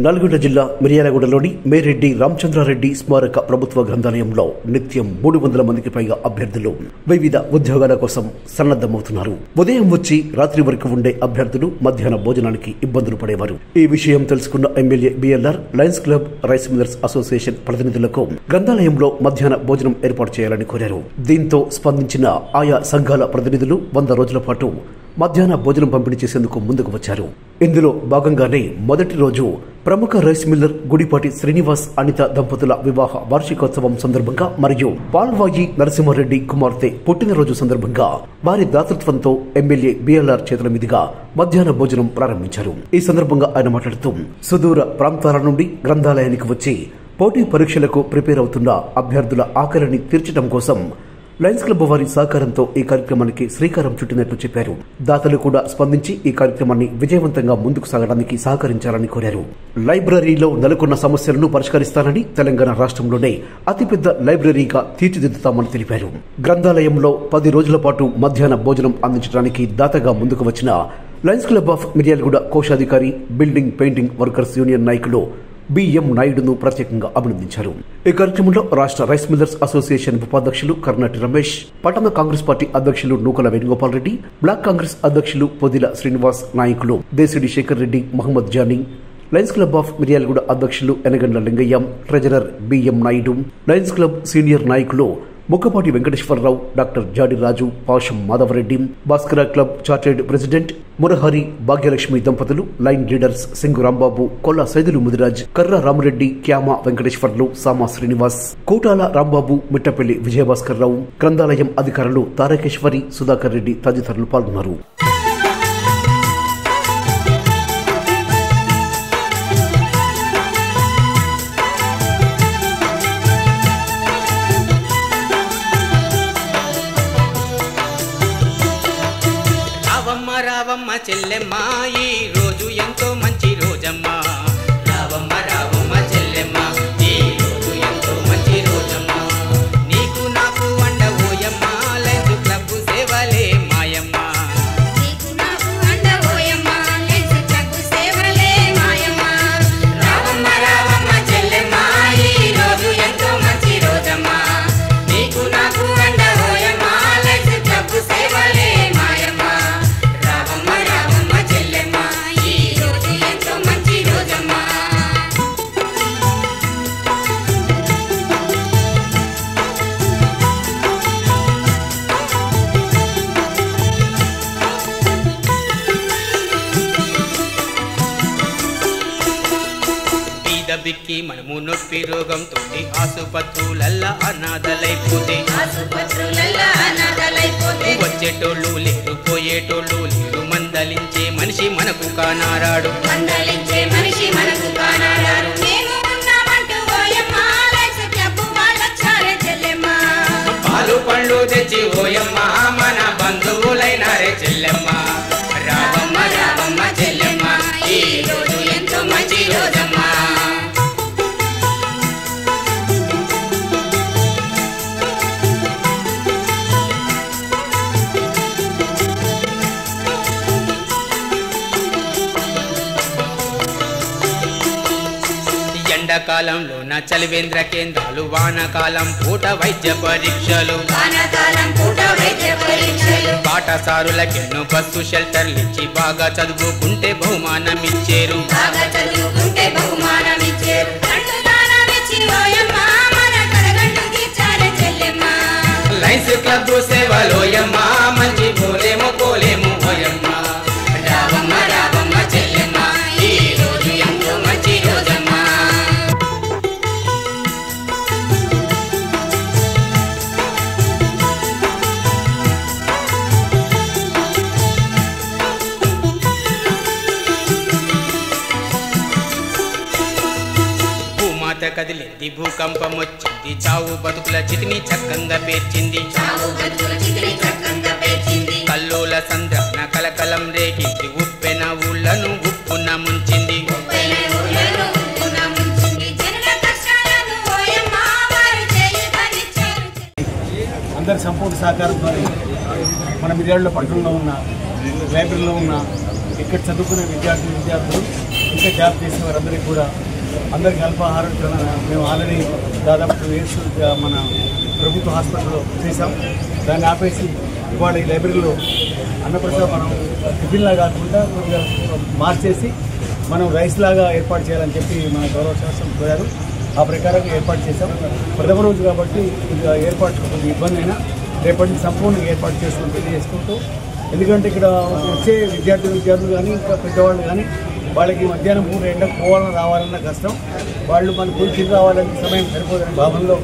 నల్గొండ జిల్లా మిర్యాలగూడలోని మేరెడ్డి రామచంద్రారెడ్డి స్మారక ప్రభుత్వ గ్రంథాలయంలో నిత్యం 300 మందికి పైగా అభ్యర్థులు వివిధ ఉద్యోగాల కోసం సన్నద్దమవుతున్నారు. ఉదయం వచ్చి రాత్రి వరకు ఉండే అభ్యర్థులు మధ్యాహ్న భోజనానికి ఇబ్బందులు పడేవారు. ఈ విషయం తెలుసుకున్న MLA BLR Lions Club rice millers association ప్రతినిధులకు గ్రంథాలయంలో మధ్యాహ్న భోజనం ఏర్పాటు చేయాలని కోరారు. దీంతో స్పందించిన ఆయా సంఘాల ప్రతినిధులు 100 రోజుల పాటు మధ్యాహ్న భోజనం పంపిణీ చేసేందుకు ముందుకు వచ్చారు. ఇందులో భాగంగానే మొదటి రోజు ప్రముఖ రైస్ మిల్లర్ గుడిపాటి శ్రీనివాస్ అనిత దంపతుల వివాహ వార్షికోత్సవం సందర్భంగా మరియు పాల్వాయి నరసింహారెడ్డి కుమార్తె పుట్టినరోజు సందర్భంగా వారి దాతృత్వంతో ఎమ్మెల్యే బిఎల్ఆర్ చేతుల మీదుగా మధ్యాహ్న భోజనం ప్రారంభించారు. ఈ సందర్భంగా ఆయన మాట్లాడుతూ సుదూర ప్రాంతాల నుండి గ్రంథాలయానికి వచ్చి పోటీ పరీక్షలకు ప్రిపేర్ అవుతున్న అభ్యర్థుల ఆకలిని తీర్చడం కోసం లయన్స్ క్లబ్ వారి సహకారంతో ఈ కార్యక్రమానికి శ్రీకారం చుట్టినట్లు చెప్పారు. దాతలు కూడా స్పందించి ఈ కార్యక్రమాన్ని విజయవంతంగా ముందుకు సాగడానికి సహకరించాలని కోరారు. లైబ్రరీలో నెలకొన్న సమస్యలను పరిష్కరిస్తానని, తెలంగాణ రాష్ట్రంలోనే అతిపెద్ద లైబ్రరీగా తీర్చిదిద్దుతామని తెలిపారు. గ్రంథాలయంలో 10 రోజుల పాటు మధ్యాహ్న భోజనం అందించడానికి దాతగా ముందుకు వచ్చిన లయన్స్ క్లబ్ ఆఫ్ మిర్యాలగూడ కోశాధికారి, బిల్డింగ్ పెయింటింగ్ వర్కర్స్ యూనియన్ నాయకులు బిఎం నాయుడును ప్రత్యేకంగా అభినందించారు. ఈ కార్యక్రమంలో రాష్ట్ర రైస్ మిల్లర్స్ అసోసియేషన్ ఉపాధ్యక్షులు కర్నాటి రమేష్, పట్టణ కాంగ్రెస్ పార్టీ అధ్యక్షులు నూకల వేణుగోపాల్ రెడ్డి, బ్లాక్ కాంగ్రెస్ అధ్యక్షులు పొదిల శ్రీనివాస్, నాయకులు Deshidi Sekhar Reddy, Mohammed Jani, Lions Club of Miryalaguda అధ్యక్షులు Enagandla Lingaiah, treasurer BM Naidu, Lions Club senior నాయకులు Mukkapati Venkateswararao, doctor Jadi Raju, Pasham Madhavareddy, Bhaskara club chartered president Murahari, Bhagyalakshmi దంపతులు, లైన్ లీడర్స్ సింగు రాంబాబు, కొల్ల సైదులు ముదిరాజ్, కర్ర రామరెడ్డి, క్యామ వెంకటేశ్వర్లు, సామా శ్రీనివాస్, కోటాల రాంబాబు, మిట్టపల్లి విజయభాస్కర్ రావు, గ్రంథాలయం అధికారులు తారకేశ్వరి, సుధాకర్ రెడ్డి తదితరులు పాల్గొన్నారు. రావమ్మ చెల్లెమ్మ ఈ రోజు ఎంతో మంచి రోజమ్మా. రావమ్మ రావమ్మ చెల్లెమ్మ ఈ రోజు ఎంతో మంచి రోజమ్మా. నీకు నాకు అండ ఓయమ్మ, లయన్స్ క్లబ్ సేవలే మాయమ్మ. నీకు నాకు అండ ఓయమ్మ, లయన్స్ క్లబ్ సేవలే మాయమ్మ. రావమ్మ రావమ్మ చెల్లెమ్మ ఈ రోజు ఎంతో మంచి రోజమ్మా. నీకు నాకు అండ ఓయమ్మ, లయన్స్ క్లబ్ సేవలే మాయమ్మ. బిక్కి మనము నొప్పి రోగంతో ఆసుపత్రులల్లా అనాథలైపోతే వచ్చేటోళ్ళు లేరు, పోయేటోళ్ళు లేరు, మందలించే మనిషి మనకు కానారాడు. పాలు పండ్లు తెచ్చి ఓయమ్మ మన బంధువులైనారే చెల్లెమ్మ. రావమ్మ రావమ్మ చెల్లెమ్మ ఈ రోజు ఎంతో మంచి రోజమ్మా. ఎండాకాలంలో నా చలివేంద్ర కేంద్రాలు, వానకాలం పూట వైద్య పరీక్షలు, పాఠశాలకెన్నో బస్సు షెల్టర్లు ఇచ్చి బాగా చదువుకుంటే బహుమానం ఇచ్చేరు. లయన్స్ క్లబ్ సేవలోయమ్మ మంచి పోలేము పోలేము ఓయమ్మ. రావమ్మ రావమ్మ చెల్లెమ్మ ఈ రోజు ఎంతో మంచి రోజమ్మా. భూమాత కదిలింది, భూకంపం వచ్చింది, చావు బతుకుల చితిని చక్కంగా పేర్చింది. కల్లోల సంద్రన కలకలం రేగింది, ఉప్పెన ఊళ్ళను ఉప్పున ముంచింది. అందరి సంపూర్ణ సహకారంతో మన మిర్యాలగూడ పట్టణంలో ఉన్న లైబ్రరీలో ఉన్న ఇక్కడ చదువుకునే విద్యార్థులు ఇంకా జాబ్ చేసిన వారందరికీ కూడా అందరికీ అల్పాహారం మేము ఆల్రెడీ దాదాపు 2 years మన ప్రభుత్వ హాస్పిటల్లో చేసాం. దాన్ని ఆపేసి ఇవాళ ఈ లైబ్రరీలో అన్నప్రసాదం మనం టిఫిన్లా కాకుండా కొద్దిగా మార్చేసి మనం రైస్ లాగా ఏర్పాటు చేయాలని చెప్పి మన గౌరవ శాస్త్రం కోరారు. ఆ ప్రకారంగా ఏర్పాటు చేశాం. ప్రథమ రోజు కాబట్టి కొద్దిగా ఏర్పాటు కొద్దిగా ఇబ్బంది అయినా రేపటి నుంచి సంపూర్ణంగా ఏర్పాటు తెలియజేసుకుంటూ, ఎందుకంటే ఇక్కడ వచ్చే విద్యార్థులు కానీ ఇంకా పెద్దవాళ్ళు కానీ వాళ్ళకి మధ్యాహ్నం పూట ఎండకు పోవాలని రావాలన్న కష్టం. వాళ్ళు మన పూర్తి తిరిగి రావాలంటే సమయం సరిపోదనే భావనలో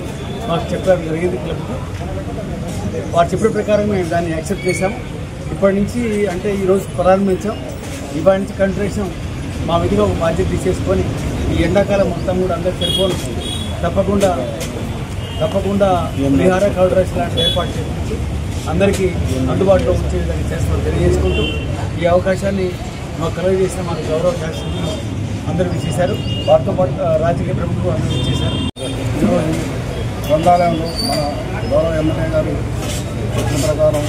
మాకు చెప్పడం జరిగింది క్లబ్కు. వారు చెప్పిన ప్రకారం మేము దాన్ని యాక్సెప్ట్ చేశాం. ఇప్పటి నుంచి అంటే ఈరోజు ప్రారంభించాం. ఇవాళ నుంచి కంటిన్యూషన్ మా విధిగా ఒక బాధ్యత తీసేసుకొని ఈ ఎండాకాలం మొత్తం కూడా అందరికి సరిపోను తప్పకుండా విహార కౌల్ రైస్ లాంటి ఏర్పాటు చేసి అందరికీ అందుబాటులో ఉంచే విధంగా చేస్తామని తెలియజేసుకుంటూ ఈ అవకాశాన్ని మాకు కలుగజేసిన మన గౌరవ శాస్త్రులు అందరూ చేశారు. వారితో పాటు రాజకీయ ప్రముఖులు అందరూ చేశారు. ఈరోజు గ్రంథాలయంలో మన గౌరవ ఎమ్మెల్యే గారు చెప్పిన ప్రకారం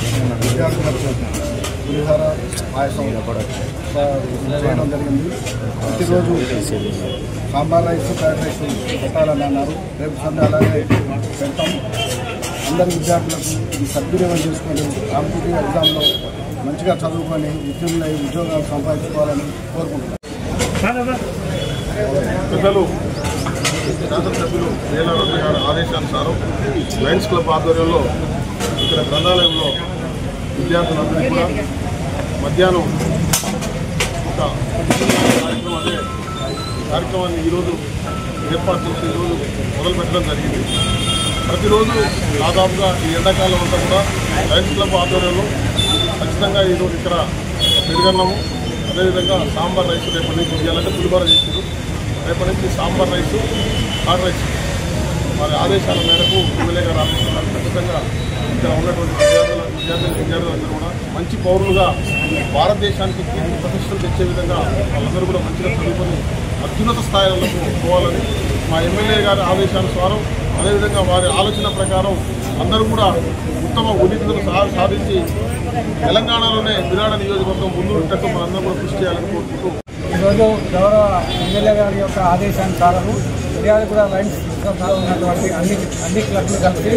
విద్యార్థులకు పులిహార పాయసం చేయడం జరిగింది. ప్రతిరోజు సాంబార్ రైస్, ఫ్రైడ్ రైస్ పెట్టాలని అన్నారు. రేపు సండే అలాగే పెడతాం. అందరి విద్యార్థులకు ఈ సద్వినియోగం చేసుకొని కాంపిటేటివ్ ఎగ్జామ్లో మంచిగా చదువుకొని ఉద్యోగాలు సంపాదించుకోవాలని కోరుకుంటున్నాను. పెద్దలు శాసనసభ్యులు వేలారెడ్డి గారి ఆదేశానుసారం లయన్స్ క్లబ్ ఆధ్వర్యంలో ఇక్కడ గ్రంథాలయంలో విద్యార్థులందరికీ కూడా మధ్యాహ్నం ఒక కార్యక్రమాన్ని ఈరోజు ఏర్పాటు చేసి ఈరోజు మొదలు పెట్టడం జరిగింది. ప్రతిరోజు దాదాపుగా ఈ ఎండాకాలం అంతా కూడా లయన్స్ క్లబ్ ఆధ్వర్యంలో ఖచ్చితంగా ఈరోజు ఇక్కడ పెరుగన్నము, అదేవిధంగా సాంబార్ రైస్ రేపటి నుంచి ఇవ్వాలంటే పులిహోర చేసారు. రేపటి నుంచి సాంబార్ రైసు, హాట్ రైస్ వారి ఆదేశాల మేరకు ఎమ్మెల్యే గారు ఆదేశాలు ఖచ్చితంగా ఇక్కడ ఉన్నటువంటి విద్యార్థులందరూ కూడా మంచి పౌరులుగా భారతదేశానికి కీర్తి ప్రతిష్టలు తెచ్చే విధంగా వాళ్ళందరూ కూడా మంచిగా చదువుకొని అత్యున్నత స్థాయిలకు పోవాలని మా ఎమ్మెల్యే గారి ఆదేశానుసారం, అదేవిధంగా వారి ఆలోచన ప్రకారం అందరూ కూడా ఉత్తమ ఉన్నతిని సాధించి తెలంగాణలోనే విరాడ నియోజకవర్గం ముందుంటట్టు మనందరం కూడా కృషి చేయాలని కోరుకుంటూ ఈరోజు గౌరవ ఎమ్మెల్యే గారి యొక్క ఆదేశానుసారము మిర్యాలగూడ లయన్స్ క్లబ్లో ఉన్నటువంటి అన్ని క్లబ్లు కలిసి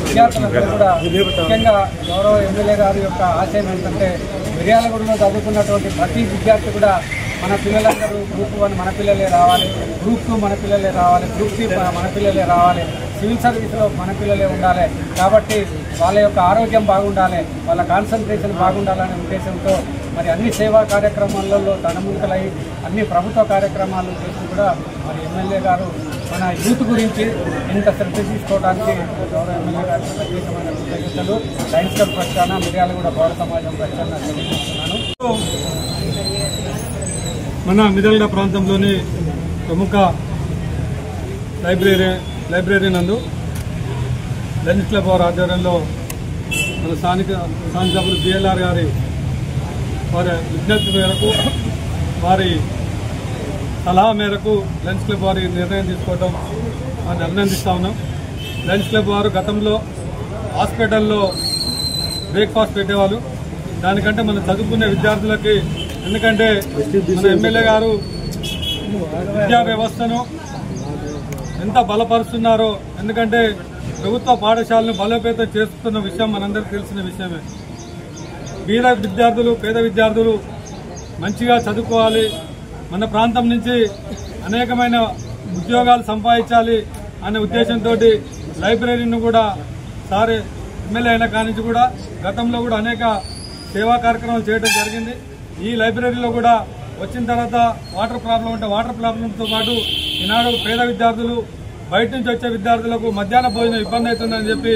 విద్యార్థులందరూ కూడా ముఖ్యంగా గౌరవ ఎమ్మెల్యే గారి యొక్క ఆశయం ఏంటంటే మిర్యాలగూడలో చదువుకున్నటువంటి ప్రతి విద్యార్థి కూడా మన పిల్లలందరూ గ్రూప్ 1 మన పిల్లలే రావాలి, గ్రూప్ 2 మన పిల్లలే రావాలి, గ్రూప్ 3 మన పిల్లలే రావాలి, సివిల్ సర్వీస్లో మన పిల్లలే ఉండాలి. కాబట్టి వాళ్ళ యొక్క ఆరోగ్యం బాగుండాలి, వాళ్ళ కాన్సన్ట్రేషన్ బాగుండాలనే ఉద్దేశంతో మరి అన్ని సేవా కార్యక్రమాలలో తనముఖలై అన్ని ప్రభుత్వ కార్యక్రమాలు చేసి కూడా మరి ఎమ్మెల్యే గారు మన యూత్ గురించి ఇంత శ్రద్ధ తీసుకోవడానికి గౌరవ ఎమ్మెల్యే గారికి ప్రత్యేకమైన కృతజ్ఞతలు లయన్స్ క్లబ్ పక్షాన మిర్యాలగూడ పౌర సమాజం పక్షాన తెలియజేస్తున్నాను. మన మిర్యాలగూడ ప్రాంతంలోని ప్రముఖ లైబ్రరీ నందు లయన్స్ క్లబ్ వారి ఆధ్వర్యంలో మన స్థానిక సభ్యులు బిఎల్ఆర్ గారి వారి విజ్ఞప్తి మేరకు, వారి సలహా మేరకు లయన్స్ క్లబ్ వారి నిర్ణయం తీసుకోవడం వారిని అభినందిస్తా ఉన్నాం. లయన్స్ క్లబ్ వారు గతంలో హాస్పిటల్లో బ్రేక్ఫాస్ట్ పెట్టేవాళ్ళు. దానికంటే మనం చదువుకునే విద్యార్థులకి, ఎందుకంటే మన ఎమ్మెల్యే గారు విద్యా వ్యవస్థను ఎంత బలపరుస్తున్నారో, ఎందుకంటే ప్రభుత్వ పాఠశాలను బలోపేతం చేస్తున్న విషయం మనందరికీ తెలిసిన విషయమే. పేద విద్యార్థులు మంచిగా చదువుకోవాలి, మన ప్రాంతం నుంచి అనేకమైన ఉద్యోగాలు సంపాదించాలి అనే ఉద్దేశంతో లైబ్రరీని కూడా సార్ ఎమ్మెల్యే అయిన కానించి కూడా గతంలో కూడా అనేక సేవా కార్యక్రమాలు చేయడం జరిగింది. ఈ లైబ్రరీలో కూడా వచ్చిన తర్వాత వాటర్ ప్రాబ్లం ఉంటే వాటర్ ప్రాబ్లంతో పాటు ఈనాడు పేద విద్యార్థులు, బయట నుంచి వచ్చే విద్యార్థులకు మధ్యాహ్న భోజనం ఇబ్బంది అవుతుందని చెప్పి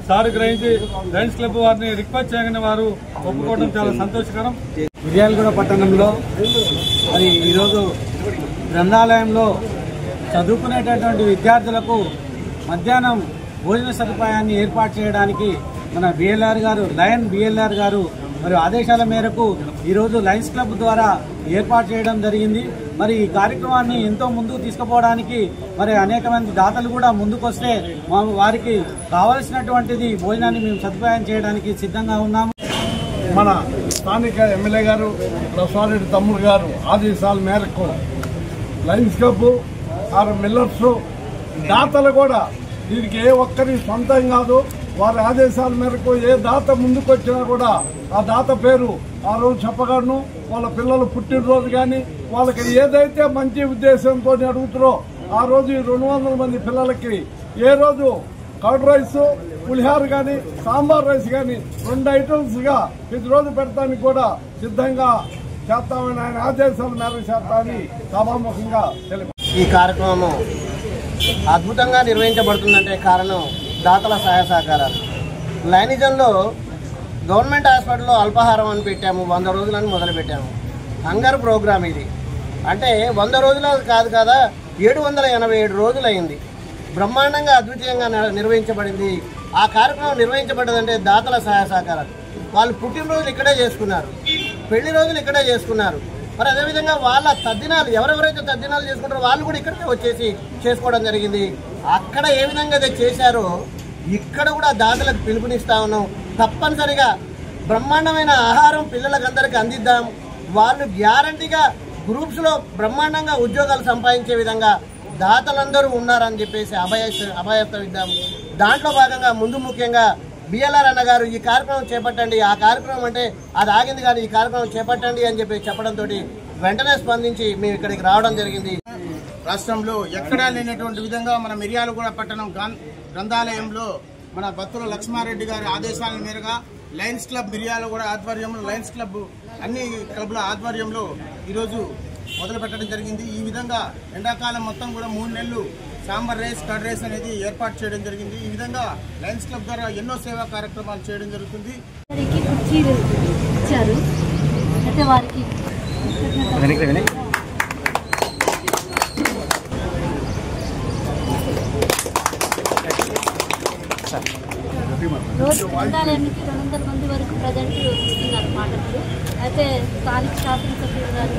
సార్ గ్రహించి లయన్స్ క్లబ్ వారిని రిక్వెస్ట్ చేయగానే వారు ఒప్పుకోవడం చాలా సంతోషకరం. మిర్యాలగూడ పట్టణంలో మరి ఈరోజు గ్రంథాలయంలో చదువుకునేటటువంటి విద్యార్థులకు మధ్యాహ్నం భోజన సదుపాయాన్ని ఏర్పాటు చేయడానికి మన బిఎల్ఆర్ గారు మరి ఆదేశాల మేరకు ఈరోజు లయన్స్ క్లబ్ ద్వారా ఏర్పాటు చేయడం జరిగింది. మరి ఈ కార్యక్రమాన్ని ఎంతో ముందుకు తీసుకుపోవడానికి మరి అనేక మంది దాతలు కూడా ముందుకొస్తే వారికి కావలసినటువంటిది భోజనాన్ని మేము సదుపాయం చేయడానికి సిద్ధంగా ఉన్నాము. మన స్థానిక ఎమ్మెల్యే గారు ప్రసాద్ రెడ్డి తమ్ముడు గారు ఆదేశాల మేరకు లయన్స్ క్లబ్ ఆర్ మిల్లర్స్ దాతలు కూడా దీనికి ఏ ఒక్కరి సొంతం కాదు. వారి ఆదేశాల మేరకు ఏ దాత ముందుకు వచ్చినా కూడా ఆ దాత పేరు ఆ రోజు చెప్పగలను. వాళ్ళ పిల్లలు పుట్టినరోజు కానీ వాళ్ళకి ఏదైతే మంచి ఉద్దేశంతో అడుగుతారో ఆ రోజు 200 మంది పిల్లలకి ఏ రోజు కర్డ్ రైస్, పులిహార కానీ సాంబార్ రైస్ కానీ 2 ఐటమ్స్గా ప్రతిరోజు పెడతానికి కూడా సిద్ధంగా చేస్తామని ఆయన ఆదేశాల మేరకు చేస్తామని సభాముఖంగా తెలిపారు. ఈ కార్యక్రమం అద్భుతంగా నిర్వహించబడుతుందంటే కారణం దాతల సహాయ సహకారాలు. లైనిజంలో గవర్నమెంట్ హాస్పిటల్లో అల్పాహారం అని పెట్టాము, 100 రోజులని మొదలుపెట్టాము. హంగర్ ప్రోగ్రామ్ ఇది. అంటే 100 రోజులు కాదు కదా, 787 రోజులు అయింది. బ్రహ్మాండంగా అద్వితీయంగా నిర్వహించబడింది. ఆ కార్యక్రమం నిర్వహించబడ్డదంటే దాతల సహాయ సహకారాలు. వాళ్ళు పుట్టినరోజులు ఇక్కడే చేసుకున్నారు, పెళ్లి రోజులు ఇక్కడే చేసుకున్నారు. మరి అదేవిధంగా వాళ్ళ తద్దినాలు ఎవరెవరైతే తద్దినాలు చేసుకుంటారో వాళ్ళు కూడా ఇక్కడికే వచ్చేసి చేసుకోవడం జరిగింది. అక్కడ ఏ విధంగా అయితే చేశారో ఇక్కడ కూడా దాతలకు పిలుపునిస్తా ఉన్నాం. తప్పనిసరిగా బ్రహ్మాండమైన ఆహారం పిల్లలకు అందరికీ అందిద్దాం. వాళ్ళు గ్యారంటీగా గ్రూప్స్లో బ్రహ్మాండంగా ఉద్యోగాలు సంపాదించే విధంగా దాతలందరూ ఉన్నారని చెప్పేసి అభయస్థిద్దాం. దాంట్లో భాగంగా ముందు ముఖ్యంగా బిఎల్ఆర్ అన్న గారు ఈ కార్యక్రమం చేపట్టండి, ఆ కార్యక్రమం అంటే అది ఆగింది కానీ ఈ కార్యక్రమం చేపట్టండి అని చెప్పి చెప్పడంతో వెంటనే స్పందించి మేము ఇక్కడికి రావడం జరిగింది. రాష్ట్రంలో ఎక్కడా లేనటువంటి విధంగా మన మిర్యాలగూడ పట్టణం గ్రంథాలయంలో మన బత్తుల లక్ష్మారెడ్డి గారి ఆదేశాల మేరగా లయన్స్ క్లబ్ మిర్యాలగూడ ఆధ్వర్యంలో, లయన్స్ క్లబ్ అన్ని క్లబ్ల ఆధ్వర్యంలో ఈరోజు మొదలు పెట్టడం జరిగింది. ఈ విధంగా ఎండాకాలం మొత్తం కూడా 3 నెలలు సాంబార్ రైస్, కర్డ్ రైస్ అనేది ఏర్పాటు చేయడం జరిగింది. ఈ విధంగా లయన్స్ క్లబ్ ద్వారా ఎన్నో సేవా కార్యక్రమాలు చేయడం జరుగుతుంది. రోజు గ్రంథాలయానికి 200 మంది వరకు ప్రజెంట్ ఇస్తున్నారు పాఠకులు. అయితే స్థానిక శాసనసభ్యులు గారు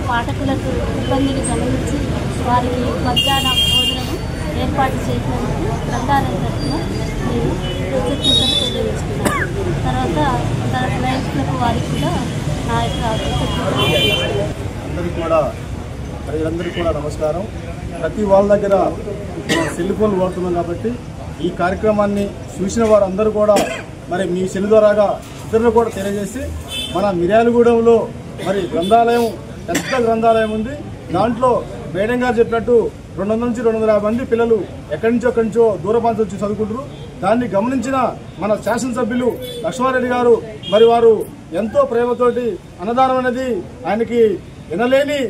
పాఠకులకు ఇబ్బందిని గమనించి వారికి మధ్యాహ్న భోజనము ఏర్పాటు చేసినందుకు గ్రంథాలయం తరఫున నేను కృతజ్ఞతలు తెలియజేస్తున్నాను. తర్వాత లయన్స్ క్లబ్ వారికి కూడా నా యొక్క కృతజ్ఞతలు. ప్రజలందరికీ కూడా నమస్కారం. ప్రతి వాళ్ళ దగ్గర సెల్ ఫోన్లు వాడుతున్నాం కాబట్టి ఈ కార్యక్రమాన్ని చూసిన వారు అందరూ కూడా మరి మీ సెల్ ద్వారాగా ఇతరులు కూడా తెలియజేసి మన మిర్యాలగూడెంలో మరి గ్రంథాలయం, పెద్ద గ్రంథాలయం ఉంది. దాంట్లో మేడం గారు చెప్పినట్టు 200 నుంచి 250 మంది పిల్లలు ఎక్కడి నుంచో దూర ప్రాంతం వచ్చి చదువుకుంటారు. దాన్ని గమనించిన మన శాసనసభ్యులు లక్ష్మారెడ్డి గారు మరి వారు ఎంతో ప్రేమతోటి అన్నదానం అనేది ఆయనకి వినలేని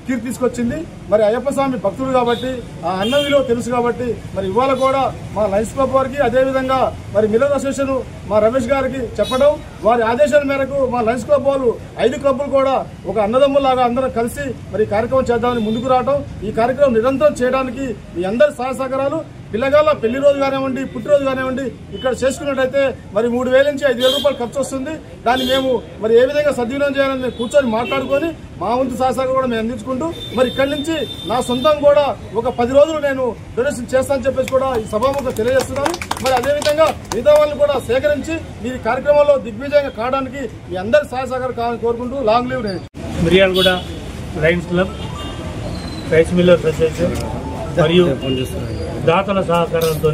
కీర్తి తీసుకొచ్చింది. మరి అయ్యప్ప స్వామి భక్తుడు కాబట్టి ఆ అన్న విలువ తెలుసు కాబట్టి మరి ఇవాళ కూడా మా లయన్స్ క్లబ్ వారికి, అదేవిధంగా మరి మిల్లర్ అసోసియేషన్ మా రమేష్ గారికి చెప్పడం, వారి ఆదేశాల మేరకు మా లయన్స్ క్లబ్ వాళ్ళు 5 క్లబ్బులు కూడా ఒక అన్నదమ్ములాగా అందరం కలిసి మరి కార్యక్రమం చేద్దామని ముందుకు రావడం, ఈ కార్యక్రమం నిరంతరం చేయడానికి మీ అందరి సహాయ సహకారాలు, పిల్లగాళ్ళ పెళ్లి రోజు కానివ్వండి, పుట్టినరోజు కానివ్వండి ఇక్కడ చేసుకున్నట్టయితే మరి 3,000 నుంచి 5,000 రూపాయలు ఖర్చు వస్తుంది. దాన్ని మేము మరి ఏ విధంగా సద్వినియోగం చేయాలని కూర్చొని మాట్లాడుకొని మా వంతు సహకారం కూడా మేము అందించుకుంటూ మరి ఇక్కడి నుంచి నా సొంతం కూడా ఒక 10 రోజులు నేను డొనేషన్ చేస్తానని చెప్పేసి కూడా ఈ సభాముఖంగా తెలియజేస్తున్నాను. మరి అదేవిధంగా మిగతా వాళ్ళని కూడా సేకరించి ఈ కార్యక్రమంలో దిగ్విజయంగా కావడానికి మీ అందరి సహాయ సహకారం కావాలని కోరుకుంటూ లాంగ్ లీవ్ నేను Miryalaguda Lions Club, rice millers association మరియు దాతల సహకారంతో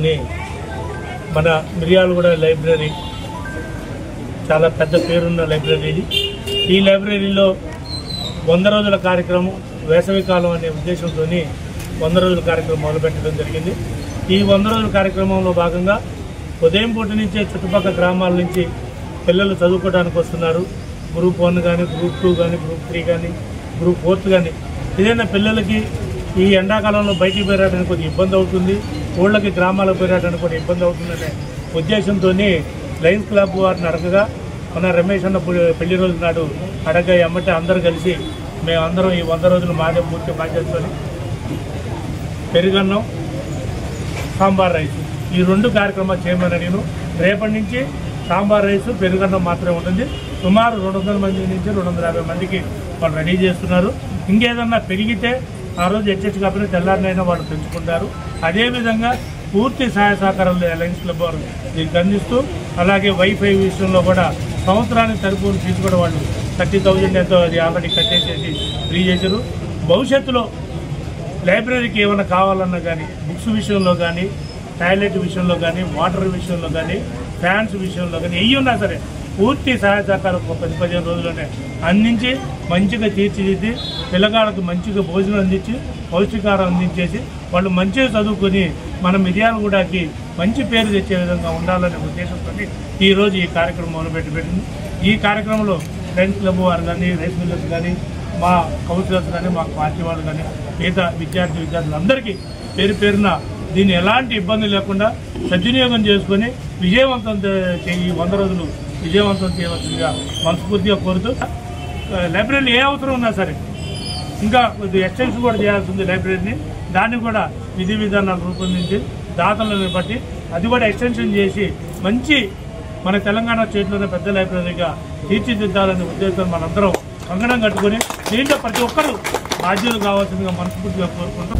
మన మిర్యాలగూడ లైబ్రరీ చాలా పెద్ద పేరున్న లైబ్రరీ. ఈ లైబ్రరీలో 100 రోజుల కార్యక్రమం, వేసవికాలం అనే ఉద్దేశంతో 100 రోజుల కార్యక్రమం మొదలుపెట్టడం జరిగింది. ఈ 100 రోజుల కార్యక్రమంలో భాగంగా ఉదయం పూట నుంచే చుట్టుపక్కల గ్రామాల నుంచి పిల్లలు చదువుకోవడానికి వస్తున్నారు. గ్రూప్ 1 కానీ, గ్రూప్ 2 కానీ, గ్రూప్ 3 కానీ, గ్రూప్ 4 కానీ. ఏదైనా పిల్లలకి ఈ ఎండాకాలంలో బయటికి పోయడానికి కొద్దిగా ఇబ్బంది అవుతుంది, ఊళ్ళకి గ్రామాలకు పోయడానికి కూడా ఇబ్బంది అవుతుందనే ఉద్దేశంతో లయన్స్ క్లబ్ వారిని అడగగా మన రమేష్ అన్న పెళ్లి రోజు నాడు అడగగా ఎమ్మటే అందరూ కలిసి మేమందరం ఈ 100 రోజులు మాదే పూర్తి బాధ్యతని పెరుగన్నం, సాంబార్ రైస్ ఈ 2 కార్యక్రమాలు చేయమని నేను రేపటి నుంచి సాంబార్ రైస్, పెరుగన్నం మాత్రమే ఉంటుంది. సుమారు 200 మంది నుంచి 250 మందికి వాళ్ళు రెడీ చేస్తున్నారు. ఇంకేదన్నా పెరిగితే ఆ రోజు హెచ్హెచ్ కాకపోతే తెల్లారినైనా వాళ్ళు పెంచుకుంటారు. అదేవిధంగా పూర్తి సహాయ సహకారాలు లయన్స్ క్లబ్ వారు దీనికి అందిస్తూ, అలాగే వైఫై విషయంలో కూడా సంవత్సరానికి సరిపోయిన ఫీజు కూడా వాళ్ళు 30,000 ఎంతో అది ఆల్రెడీ కట్టేసేసి ఫ్రీ చేశారు. భవిష్యత్తులో లైబ్రరీకి ఏమైనా కావాలన్నా కానీ, బుక్స్ విషయంలో కానీ, టాయిలెట్ విషయంలో కానీ, వాటర్ విషయంలో కానీ, ఫ్యాన్స్ విషయంలో కానీ ఏవి ఉన్నా సరే పూర్తి సహాయ సహకారం 10-15 రోజుల్లోనే అందించి మంచిగా తీర్చిదిద్ది పిల్లగాళ్ళకు మంచిగా భోజనం అందించి పౌష్టికారం అందించేసి వాళ్ళు మంచిగా చదువుకొని మన మిర్యాలగూడకి మంచి పేరు తెచ్చే విధంగా ఉండాలనే ఉద్దేశంతో ఈరోజు ఈ కార్యక్రమం మొదలుపెట్టింది. ఈ కార్యక్రమంలో లయన్స్ క్లబ్ వారు కానీ, రైస్ మిల్లర్స్ కానీ, మా కౌన్సిలర్స్ కానీ, మా పార్టీ వాళ్ళు కానీ, మిగతా విద్యార్థులందరికీ పేరు పేరున దీన్ని ఎలాంటి ఇబ్బంది లేకుండా సద్వినియోగం చేసుకొని విజయవంతం ఈ 100 రోజులు విజయవంతం చేయవలసిందిగా మనస్ఫూర్తిగా కోరుతూ, లైబ్రరీలో ఏ అవసరం ఉన్నా సరే ఇంకా ఎక్స్టెన్షన్ కూడా చేయాల్సి ఉంది లైబ్రరీని. దాన్ని కూడా విధి విధానాలు రూపొందించి దాతలను బట్టి అది కూడా ఎక్స్టెన్షన్ చేసి మంచి మన తెలంగాణ స్టేట్లోనే పెద్ద లైబ్రరీగా తీర్చిదిద్దాలనే ఉద్దేశంతో మనందరం కంగణం కట్టుకొని దీంట్లో ప్రతి ఒక్కరూ బాధ్యులు కావాల్సిందిగా మనస్ఫూర్తిగా కోరుకుంటాం.